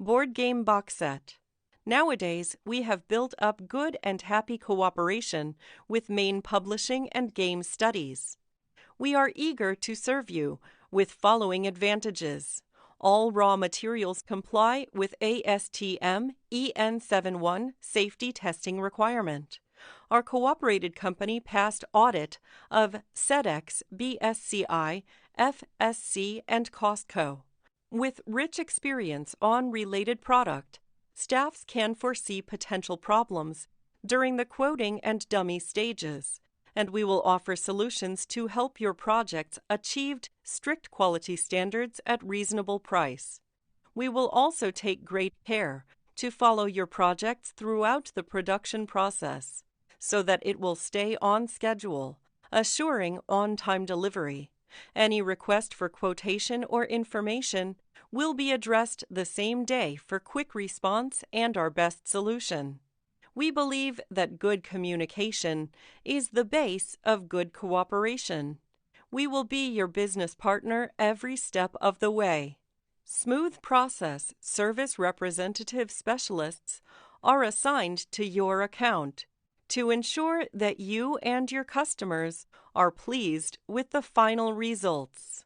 Board game box set. Nowadays, we have built up good and happy cooperation with Maine Publishing and Game Studies. We are eager to serve you with following advantages. All raw materials comply with ASTM EN71 safety testing requirement. Our cooperated company passed audit of SEDEX, BSCI, FSC, and Costco. With rich experience on related product, staffs can foresee potential problems during the quoting and dummy stages, and we will offer solutions to help your projects achieve strict quality standards at reasonable price. We will also take great care to follow your projects throughout the production process so that it will stay on schedule, assuring on-time delivery. Any request for quotation or information will be addressed the same day for quick response and our best solution. We believe that good communication is the base of good cooperation. We will be your business partner every step of the way. Smooth process service representative specialists are assigned to your account to ensure that you and your customers are pleased with the final results.